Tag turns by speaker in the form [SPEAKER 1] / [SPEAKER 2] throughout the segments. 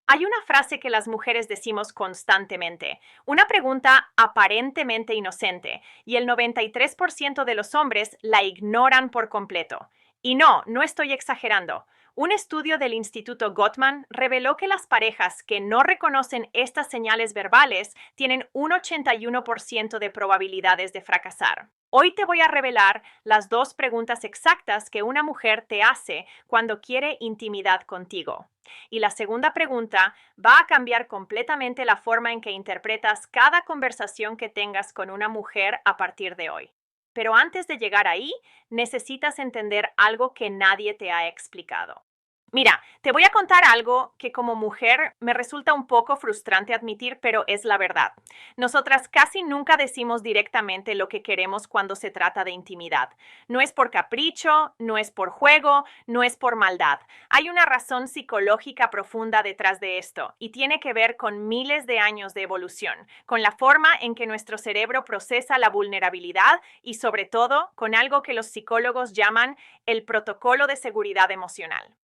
[SPEAKER 1] Hay una frase que las mujeres decimos constantemente, una pregunta aparentemente inocente, y el 93% de los hombres la ignoran por completo. Y no estoy exagerando. Un estudio del Instituto Gottman reveló que las parejas que no reconocen estas señales verbales tienen un 81% de probabilidades de fracasar. Hoy te voy a revelar las dos preguntas exactas que una mujer te hace cuando quiere intimidad contigo. Y la segunda pregunta va a cambiar completamente la forma en que interpretas cada conversación que tengas con una mujer a partir de hoy. Pero antes de llegar ahí, necesitas entender algo que nadie te ha explicado. Mira, te voy a contar algo que como mujer me resulta un poco frustrante admitir, pero es la verdad. Nosotras casi nunca decimos directamente lo que queremos cuando se trata de intimidad. No es por capricho, no es por juego, no es por maldad. Hay una razón psicológica profunda detrás de esto y tiene que ver con miles de años de evolución, con la forma en que nuestro cerebro procesa la vulnerabilidad y sobre todo con algo que los psicólogos llaman el protocolo de seguridad emocional.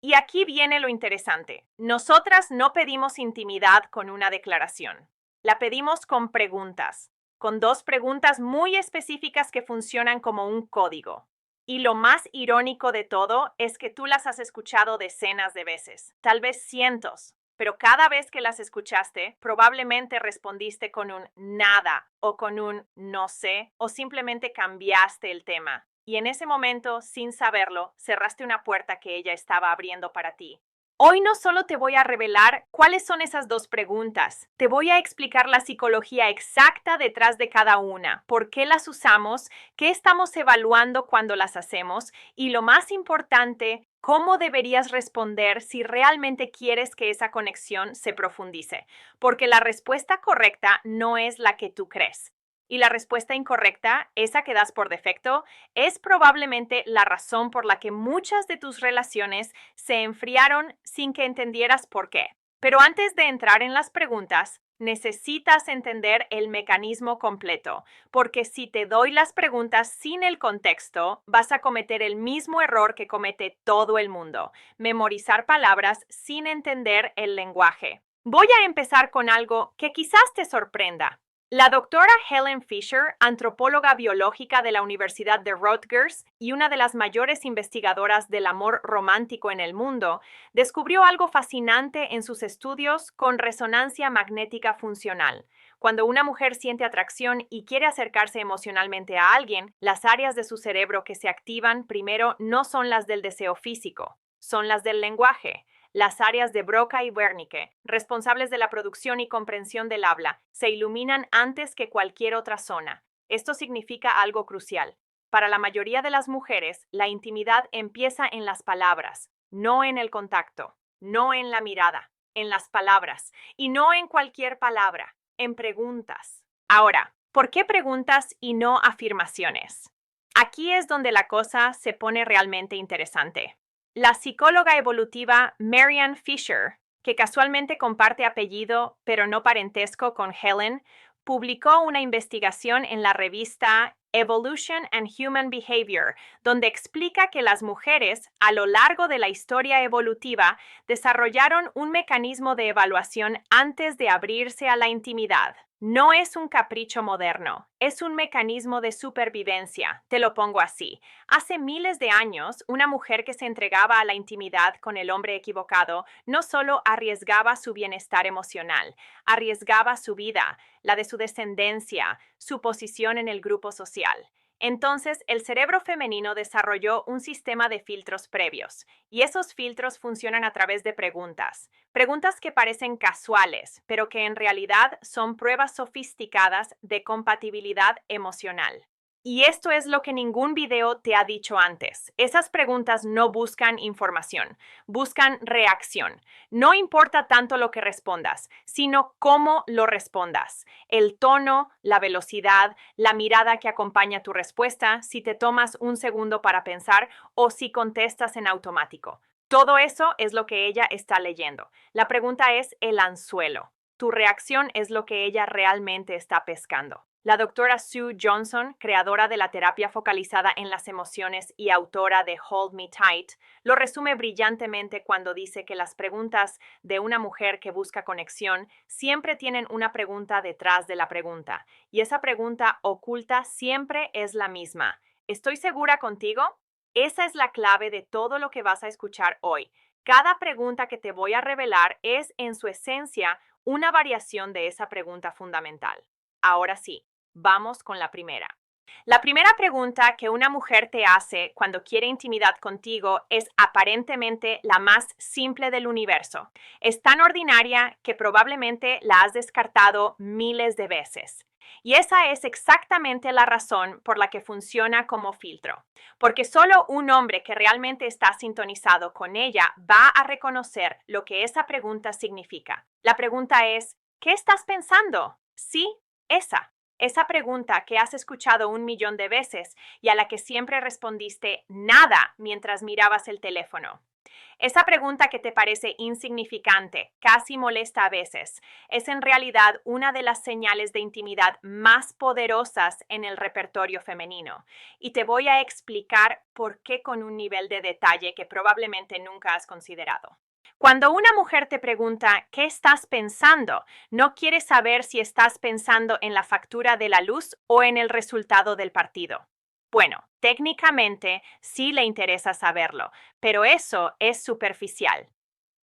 [SPEAKER 1] Y aquí viene lo interesante. Nosotras no pedimos intimidad con una declaración. La pedimos con preguntas, con dos preguntas muy específicas que funcionan como un código. Y lo más irónico de todo es que tú las has escuchado decenas de veces, tal vez cientos, pero cada vez que las escuchaste, probablemente respondiste con un nada o con un no sé o simplemente cambiaste el tema. Y en ese momento, sin saberlo, cerraste una puerta que ella estaba abriendo para ti. Hoy no solo te voy a revelar cuáles son esas dos preguntas, te voy a explicar la psicología exacta detrás de cada una, por qué las usamos, qué estamos evaluando cuando las hacemos y lo más importante, cómo deberías responder si realmente quieres que esa conexión se profundice, porque la respuesta correcta no es la que tú crees. Y la respuesta incorrecta, esa que das por defecto, es probablemente la razón por la que muchas de tus relaciones se enfriaron sin que entendieras por qué. Pero antes de entrar en las preguntas, necesitas entender el mecanismo completo, porque si te doy las preguntas sin el contexto, vas a cometer el mismo error que comete todo el mundo, memorizar palabras sin entender el lenguaje. Voy a empezar con algo que quizás te sorprenda. La doctora Helen Fisher, antropóloga biológica de la Universidad de Rutgers y una de las mayores investigadoras del amor romántico en el mundo, descubrió algo fascinante en sus estudios con resonancia magnética funcional. Cuando una mujer siente atracción y quiere acercarse emocionalmente a alguien, las áreas de su cerebro que se activan primero no son las del deseo físico, son las del lenguaje. Las áreas de Broca y Wernicke, responsables de la producción y comprensión del habla, se iluminan antes que cualquier otra zona. Esto significa algo crucial. Para la mayoría de las mujeres, la intimidad empieza en las palabras, no en el contacto, no en la mirada, en las palabras, y no en cualquier palabra, en preguntas. Ahora, ¿por qué preguntas y no afirmaciones? Aquí es donde la cosa se pone realmente interesante. La psicóloga evolutiva Marianne Fisher, que casualmente comparte apellido pero no parentesco con Helen, publicó una investigación en la revista Evolution and Human Behavior, donde explica que las mujeres, a lo largo de la historia evolutiva, desarrollaron un mecanismo de evaluación antes de abrirse a la intimidad. No es un capricho moderno, es un mecanismo de supervivencia, te lo pongo así. Hace miles de años, una mujer que se entregaba a la intimidad con el hombre equivocado no solo arriesgaba su bienestar emocional, arriesgaba su vida, la de su descendencia, su posición en el grupo social. Entonces, el cerebro femenino desarrolló un sistema de filtros previos, y esos filtros funcionan a través de preguntas. Preguntas que parecen casuales, pero que en realidad son pruebas sofisticadas de compatibilidad emocional. Y esto es lo que ningún video te ha dicho antes. Esas preguntas no buscan información, buscan reacción. No importa tanto lo que respondas, sino cómo lo respondas. El tono, la velocidad, la mirada que acompaña tu respuesta, si te tomas un segundo para pensar o si contestas en automático. Todo eso es lo que ella está leyendo. La pregunta es el anzuelo. Tu reacción es lo que ella realmente está pescando. La doctora Sue Johnson, creadora de la terapia focalizada en las emociones y autora de Hold Me Tight, lo resume brillantemente cuando dice que las preguntas de una mujer que busca conexión siempre tienen una pregunta detrás de la pregunta, y esa pregunta oculta siempre es la misma. ¿Estoy segura contigo? Esa es la clave de todo lo que vas a escuchar hoy. Cada pregunta que te voy a revelar es, en su esencia, una variación de esa pregunta fundamental. Ahora sí. Vamos con la primera. La primera pregunta que una mujer te hace cuando quiere intimidad contigo es aparentemente la más simple del universo. Es tan ordinaria que probablemente la has descartado miles de veces. Y esa es exactamente la razón por la que funciona como filtro. Porque solo un hombre que realmente está sintonizado con ella va a reconocer lo que esa pregunta significa. La pregunta es, ¿qué estás pensando? Sí, esa. Esa pregunta que has escuchado 1 millón de veces y a la que siempre respondiste nada mientras mirabas el teléfono. Esa pregunta que te parece insignificante, casi molesta a veces, es en realidad una de las señales de intimidad más poderosas en el repertorio femenino. Y te voy a explicar por qué con un nivel de detalle que probablemente nunca has considerado. Cuando una mujer te pregunta ¿qué estás pensando?, no quiere saber si estás pensando en la factura de la luz o en el resultado del partido. Bueno, técnicamente sí le interesa saberlo, pero eso es superficial.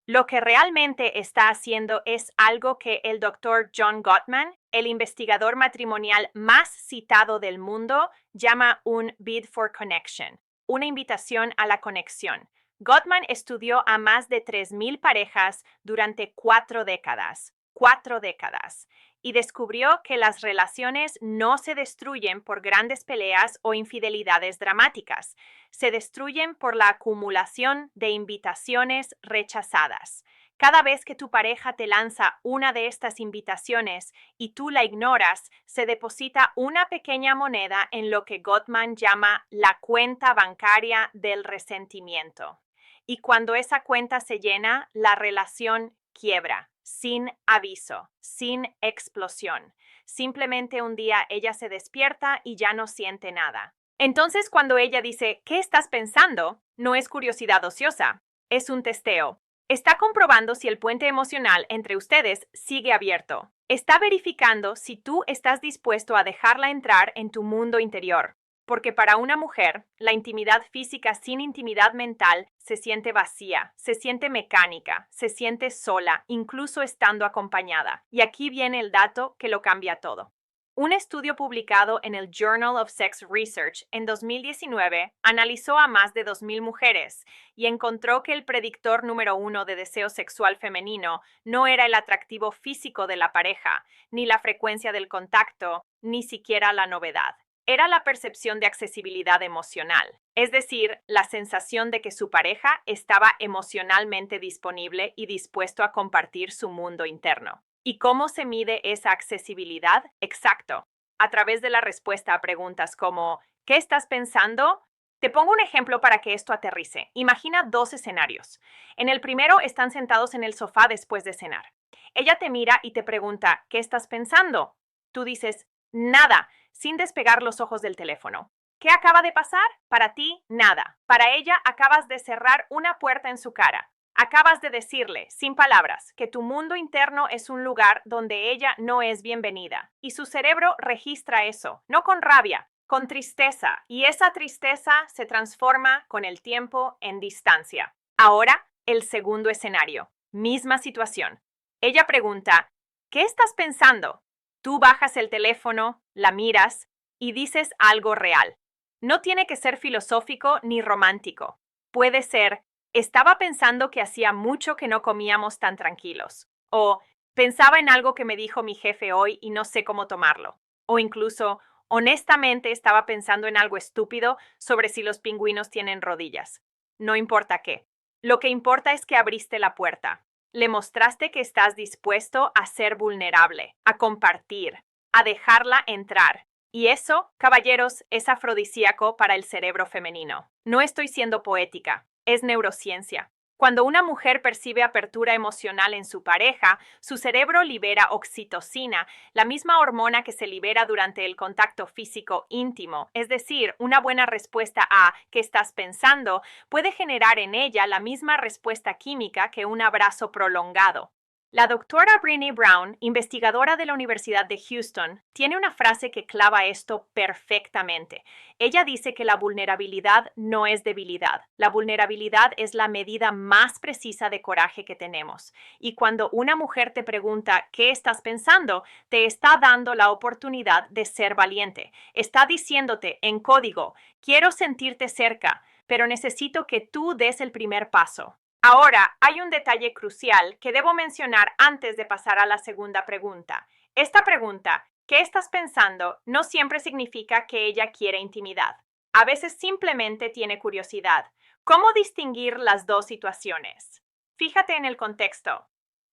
[SPEAKER 1] Lo que realmente está haciendo es algo que el doctor John Gottman, el investigador matrimonial más citado del mundo, llama un bid for connection, una invitación a la conexión. Gottman estudió a más de 3,000 parejas durante 4 décadas. 4 décadas. Y descubrió que las relaciones no se destruyen por grandes peleas o infidelidades dramáticas. Se destruyen por la acumulación de invitaciones rechazadas. Cada vez que tu pareja te lanza una de estas invitaciones y tú la ignoras, se deposita una pequeña moneda en lo que Gottman llama la cuenta bancaria del resentimiento. Y cuando esa cuenta se llena, la relación quiebra, sin aviso, sin explosión. Simplemente un día ella se despierta y ya no siente nada. Entonces, cuando ella dice, ¿qué estás pensando?, no es curiosidad ociosa, es un testeo. Está comprobando si el puente emocional entre ustedes sigue abierto. Está verificando si tú estás dispuesto a dejarla entrar en tu mundo interior. Porque para una mujer, la intimidad física sin intimidad mental se siente vacía, se siente mecánica, se siente sola, incluso estando acompañada. Y aquí viene el dato que lo cambia todo. Un estudio publicado en el Journal of Sex Research en 2019 analizó a más de 2,000 mujeres y encontró que el predictor número 1 de deseo sexual femenino no era el atractivo físico de la pareja, ni la frecuencia del contacto, ni siquiera la novedad. Era la percepción de accesibilidad emocional, es decir, la sensación de que su pareja estaba emocionalmente disponible y dispuesto a compartir su mundo interno. ¿Y cómo se mide esa accesibilidad? Exacto, a través de la respuesta a preguntas como ¿qué estás pensando? Te pongo un ejemplo para que esto aterrice. Imagina 2 escenarios. En el primero están sentados en el sofá después de cenar. Ella te mira y te pregunta ¿qué estás pensando? Tú dices nada, sin despegar los ojos del teléfono. ¿Qué acaba de pasar? Para ti, nada. Para ella, acabas de cerrar una puerta en su cara. Acabas de decirle, sin palabras, que tu mundo interno es un lugar donde ella no es bienvenida. Y su cerebro registra eso, no con rabia, con tristeza. Y esa tristeza se transforma con el tiempo en distancia. Ahora, el segundo escenario. Misma situación. Ella pregunta, ¿qué estás pensando? Tú bajas el teléfono, la miras y dices algo real. No tiene que ser filosófico ni romántico. Puede ser, estaba pensando que hacía mucho que no comíamos tan tranquilos. O, pensaba en algo que me dijo mi jefe hoy y no sé cómo tomarlo. O incluso, honestamente estaba pensando en algo estúpido sobre si los pingüinos tienen rodillas. No importa qué. Lo que importa es que abriste la puerta. Le mostraste que estás dispuesto a ser vulnerable, a compartir, a dejarla entrar. Y eso, caballeros, es afrodisíaco para el cerebro femenino. No estoy siendo poética, es neurociencia. Cuando una mujer percibe apertura emocional en su pareja, su cerebro libera oxitocina, la misma hormona que se libera durante el contacto físico íntimo. Es decir, una buena respuesta a ¿qué estás pensando? Puede generar en ella la misma respuesta química que un abrazo prolongado. La doctora Brené Brown, investigadora de la Universidad de Houston, tiene una frase que clava esto perfectamente. Ella dice que la vulnerabilidad no es debilidad. La vulnerabilidad es la medida más precisa de coraje que tenemos. Y cuando una mujer te pregunta ¿qué estás pensando?, te está dando la oportunidad de ser valiente. Está diciéndote en código, quiero sentirte cerca, pero necesito que tú des el primer paso. Ahora, hay un detalle crucial que debo mencionar antes de pasar a la segunda pregunta. Esta pregunta, ¿qué estás pensando?, no siempre significa que ella quiere intimidad. A veces simplemente tiene curiosidad. ¿Cómo distinguir las dos situaciones? Fíjate en el contexto.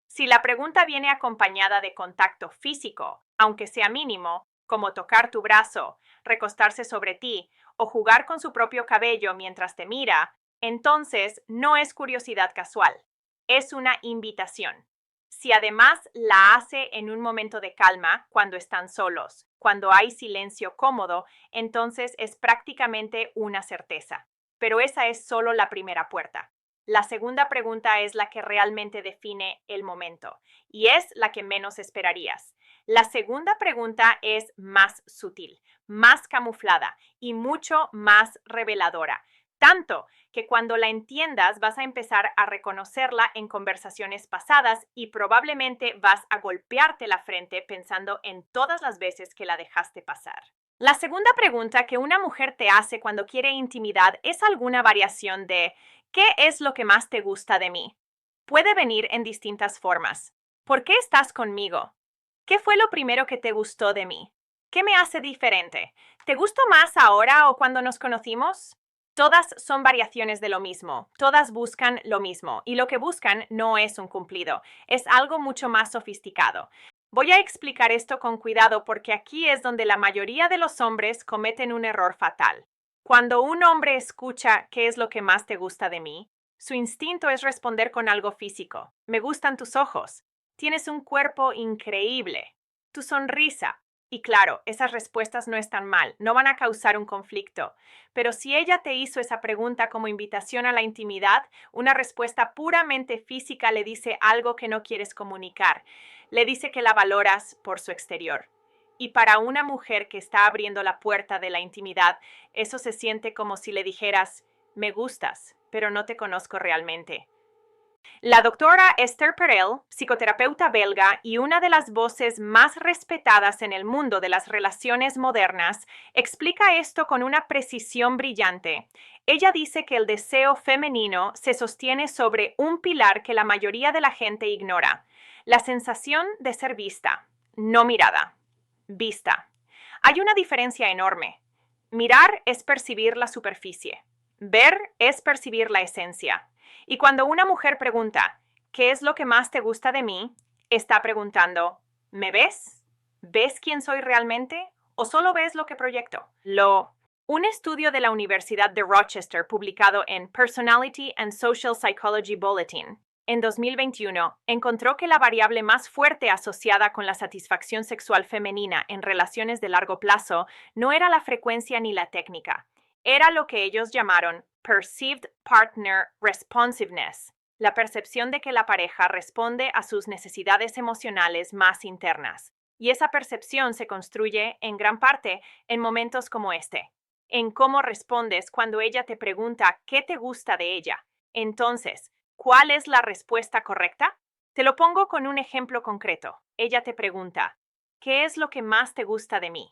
[SPEAKER 1] Si la pregunta viene acompañada de contacto físico, aunque sea mínimo, como tocar tu brazo, recostarse sobre ti o jugar con su propio cabello mientras te mira, entonces no es curiosidad casual, es una invitación. Si además la hace en un momento de calma, cuando están solos, cuando hay silencio cómodo, entonces es prácticamente una certeza. Pero esa es solo la primera puerta. La segunda pregunta es la que realmente define el momento y es la que menos esperarías. La segunda pregunta es más sutil, más camuflada y mucho más reveladora. Tanto que cuando la entiendas vas a empezar a reconocerla en conversaciones pasadas y probablemente vas a golpearte la frente pensando en todas las veces que la dejaste pasar. La segunda pregunta que una mujer te hace cuando quiere intimidad es alguna variación de ¿qué es lo que más te gusta de mí? Puede venir en distintas formas. ¿Por qué estás conmigo? ¿Qué fue lo primero que te gustó de mí? ¿Qué me hace diferente? ¿Te gusto más ahora o cuando nos conocimos? Todas son variaciones de lo mismo, todas buscan lo mismo, y lo que buscan no es un cumplido, es algo mucho más sofisticado. Voy a explicar esto con cuidado porque aquí es donde la mayoría de los hombres cometen un error fatal. Cuando un hombre escucha ¿qué es lo que más te gusta de mí?, su instinto es responder con algo físico. Me gustan tus ojos. Tienes un cuerpo increíble. Tu sonrisa. Y claro, esas respuestas no están mal, no van a causar un conflicto. Pero si ella te hizo esa pregunta como invitación a la intimidad, una respuesta puramente física le dice algo que no quieres comunicar. Le dice que la valoras por su exterior. Y para una mujer que está abriendo la puerta de la intimidad, eso se siente como si le dijeras, me gustas, pero no te conozco realmente. La doctora Esther Perel, psicoterapeuta belga y una de las voces más respetadas en el mundo de las relaciones modernas, explica esto con una precisión brillante. Ella dice que el deseo femenino se sostiene sobre un pilar que la mayoría de la gente ignora: la sensación de ser vista, no mirada. Vista. Hay una diferencia enorme. Mirar es percibir la superficie. Ver es percibir la esencia. Y cuando una mujer pregunta, ¿qué es lo que más te gusta de mí?, está preguntando, ¿me ves? ¿Ves quién soy realmente? ¿O solo ves lo que proyecto? Un estudio de la Universidad de Rochester publicado en Personality and Social Psychology Bulletin en 2021 encontró que la variable más fuerte asociada con la satisfacción sexual femenina en relaciones de largo plazo no era la frecuencia ni la técnica. Era lo que ellos llamaron Perceived Partner Responsiveness, la percepción de que la pareja responde a sus necesidades emocionales más internas. Y esa percepción se construye, en gran parte, en momentos como este, en cómo respondes cuando ella te pregunta qué te gusta de ella. Entonces, ¿cuál es la respuesta correcta? Te lo pongo con un ejemplo concreto. Ella te pregunta, ¿qué es lo que más te gusta de mí?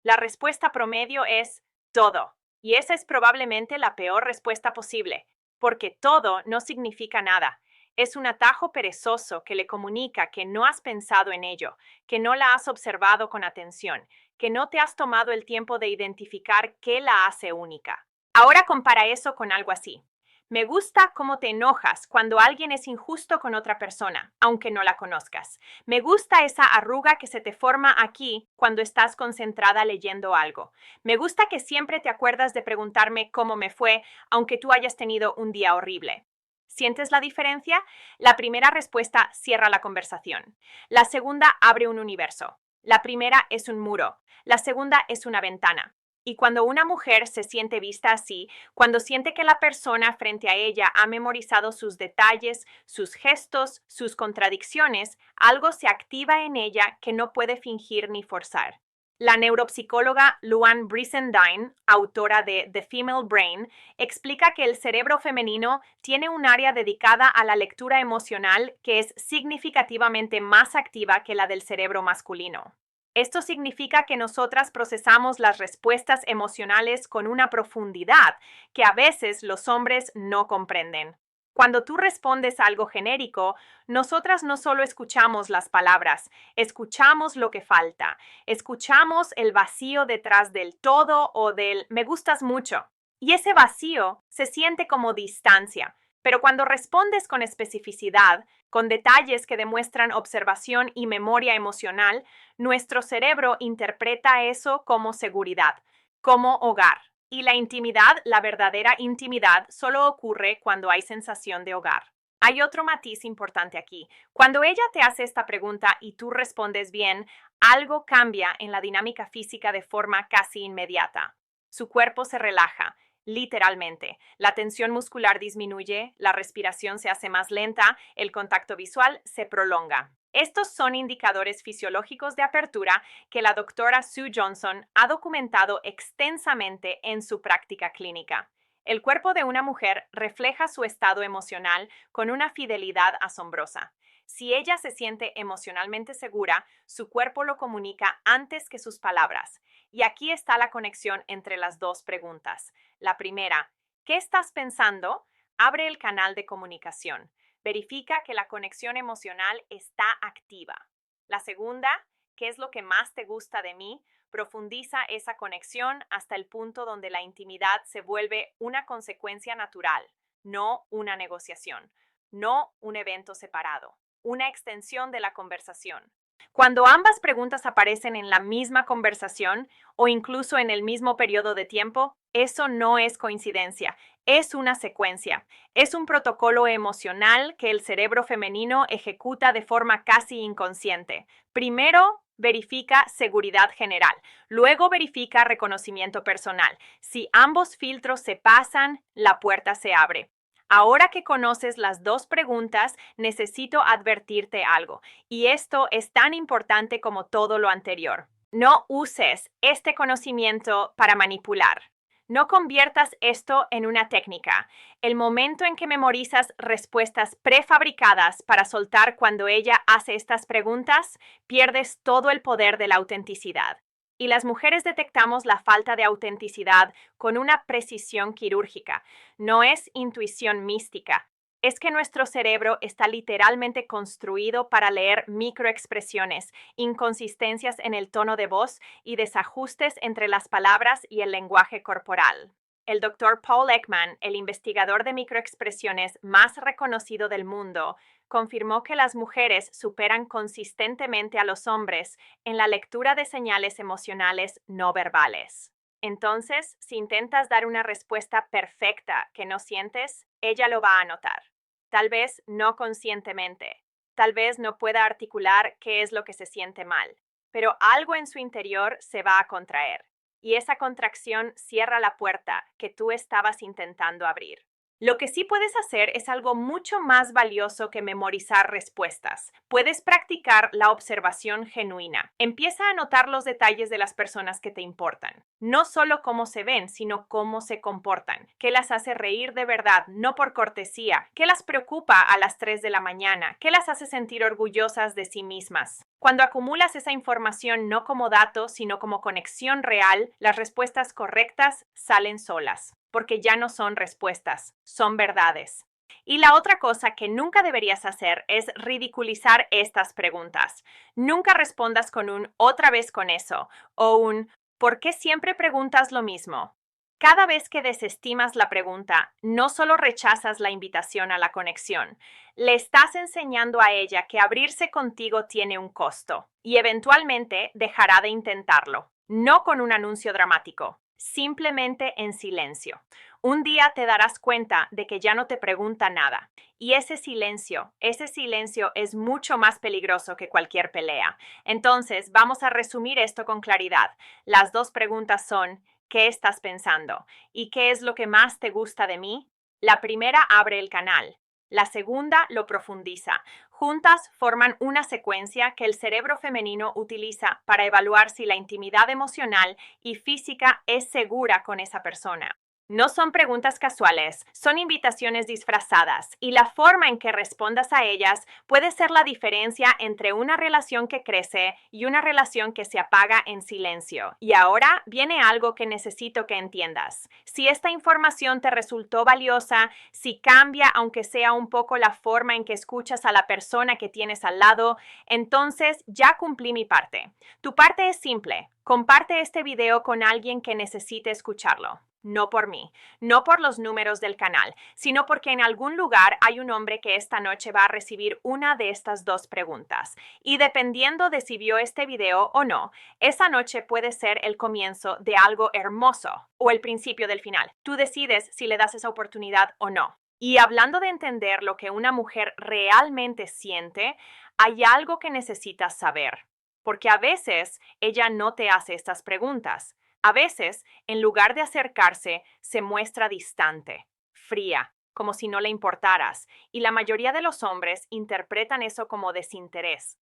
[SPEAKER 1] La respuesta promedio es todo. Y esa es probablemente la peor respuesta posible, porque todo no significa nada. Es un atajo perezoso que le comunica que no has pensado en ello, que no la has observado con atención, que no te has tomado el tiempo de identificar qué la hace única. Ahora compara eso con algo así. Me gusta cómo te enojas cuando alguien es injusto con otra persona, aunque no la conozcas. Me gusta esa arruga que se te forma aquí cuando estás concentrada leyendo algo. Me gusta que siempre te acuerdas de preguntarme cómo me fue, aunque tú hayas tenido un día horrible. ¿Sientes la diferencia? La primera respuesta cierra la conversación. La segunda abre un universo. La primera es un muro. La segunda es una ventana. Y cuando una mujer se siente vista así, cuando siente que la persona frente a ella ha memorizado sus detalles, sus gestos, sus contradicciones, algo se activa en ella que no puede fingir ni forzar. La neuropsicóloga Luann Brizendine, autora de The Female Brain, explica que el cerebro femenino tiene un área dedicada a la lectura emocional que es significativamente más activa que la del cerebro masculino. Esto significa que nosotras procesamos las respuestas emocionales con una profundidad que a veces los hombres no comprenden. Cuando tú respondes algo genérico, nosotras no solo escuchamos las palabras, escuchamos lo que falta, escuchamos el vacío detrás del todo o del me gustas mucho. Y ese vacío se siente como distancia, pero cuando respondes con especificidad, con detalles que demuestran observación y memoria emocional, nuestro cerebro interpreta eso como seguridad, como hogar. Y la intimidad, la verdadera intimidad, solo ocurre cuando hay sensación de hogar. Hay otro matiz importante aquí. Cuando ella te hace esta pregunta y tú respondes bien, algo cambia en la dinámica física de forma casi inmediata. Su cuerpo se relaja, literalmente. La tensión muscular disminuye, la respiración se hace más lenta, el contacto visual se prolonga. Estos son indicadores fisiológicos de apertura que la doctora Sue Johnson ha documentado extensamente en su práctica clínica. El cuerpo de una mujer refleja su estado emocional con una fidelidad asombrosa. Si ella se siente emocionalmente segura, su cuerpo lo comunica antes que sus palabras. Y aquí está la conexión entre las dos preguntas. La primera, ¿qué estás pensando? Abre el canal de comunicación. Verifica que la conexión emocional está activa. La segunda, ¿qué es lo que más te gusta de mí? Profundiza esa conexión hasta el punto donde la intimidad se vuelve una consecuencia natural, no una negociación, no un evento separado, una extensión de la conversación. Cuando ambas preguntas aparecen en la misma conversación o incluso en el mismo periodo de tiempo, eso no es coincidencia, es una secuencia. Es un protocolo emocional que el cerebro femenino ejecuta de forma casi inconsciente. Primero, verifica seguridad general, luego verifica reconocimiento personal. Si ambos filtros se pasan, la puerta se abre. Ahora que conoces las dos preguntas, necesito advertirte algo, y esto es tan importante como todo lo anterior. No uses este conocimiento para manipular. No conviertas esto en una técnica. El momento en que memorizas respuestas prefabricadas para soltar cuando ella hace estas preguntas, pierdes todo el poder de la autenticidad. Y las mujeres detectamos la falta de autenticidad con una precisión quirúrgica. No es intuición mística. Es que nuestro cerebro está literalmente construido para leer microexpresiones, inconsistencias en el tono de voz y desajustes entre las palabras y el lenguaje corporal. El doctor Paul Ekman, el investigador de microexpresiones más reconocido del mundo, confirmó que las mujeres superan consistentemente a los hombres en la lectura de señales emocionales no verbales. Entonces, si intentas dar una respuesta perfecta que no sientes, ella lo va a notar. Tal vez no conscientemente, tal vez no pueda articular qué es lo que se siente mal, pero algo en su interior se va a contraer, y esa contracción cierra la puerta que tú estabas intentando abrir. Lo que sí puedes hacer es algo mucho más valioso que memorizar respuestas. Puedes practicar la observación genuina. Empieza a notar los detalles de las personas que te importan. No solo cómo se ven, sino cómo se comportan. ¿Qué las hace reír de verdad, no por cortesía? ¿Qué las preocupa a las 3 de la mañana? ¿Qué las hace sentir orgullosas de sí mismas? Cuando acumulas esa información no como datos, sino como conexión real, las respuestas correctas salen solas, porque ya no son respuestas, son verdades. Y la otra cosa que nunca deberías hacer es ridiculizar estas preguntas. Nunca respondas con un otra vez con eso o un ¿por qué siempre preguntas lo mismo? Cada vez que desestimas la pregunta, no solo rechazas la invitación a la conexión, le estás enseñando a ella que abrirse contigo tiene un costo y eventualmente dejará de intentarlo, no con un anuncio dramático, simplemente en silencio. Un día te darás cuenta de que ya no te pregunta nada. Y ese silencio es mucho más peligroso que cualquier pelea. Entonces, vamos a resumir esto con claridad. Las dos preguntas son, ¿qué estás pensando? ¿Y qué es lo que más te gusta de mí? La primera abre el canal. La segunda lo profundiza. Juntas forman una secuencia que el cerebro femenino utiliza para evaluar si la intimidad emocional y física es segura con esa persona. No son preguntas casuales, son invitaciones disfrazadas y la forma en que respondas a ellas puede ser la diferencia entre una relación que crece y una relación que se apaga en silencio. Y ahora viene algo que necesito que entiendas. Si esta información te resultó valiosa, si cambia aunque sea un poco la forma en que escuchas a la persona que tienes al lado, entonces ya cumplí mi parte. Tu parte es simple. Comparte este video con alguien que necesite escucharlo. No por mí, no por los números del canal, sino porque en algún lugar hay un hombre que esta noche va a recibir una de estas dos preguntas. Y dependiendo de si vio este video o no, esa noche puede ser el comienzo de algo hermoso o el principio del final. Tú decides si le das esa oportunidad o no. Y hablando de entender lo que una mujer realmente siente, hay algo que necesitas saber. Porque a veces ella no te hace estas preguntas. A veces, en lugar de acercarse, se muestra distante, fría, como si no le importaras, y la mayoría de los hombres interpretan eso como desinterés.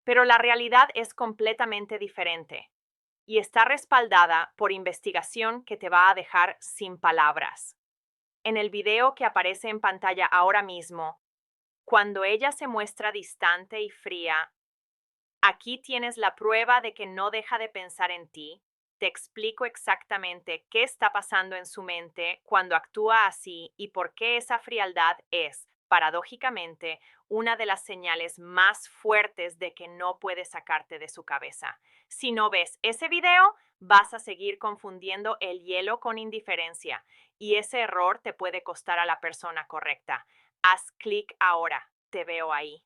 [SPEAKER 1] Pero la realidad es completamente diferente, y está respaldada por investigación que te va a dejar sin palabras. En el video que aparece en pantalla ahora mismo, cuando ella se muestra distante y fría, aquí tienes la prueba de que no deja de pensar en ti. Te explico exactamente qué está pasando en su mente cuando actúa así y por qué esa frialdad es, paradójicamente, una de las señales más fuertes de que no puede sacarte de su cabeza. Si no ves ese video, vas a seguir confundiendo el hielo con indiferencia y ese error te puede costar a la persona correcta. Haz clic ahora. Te veo ahí.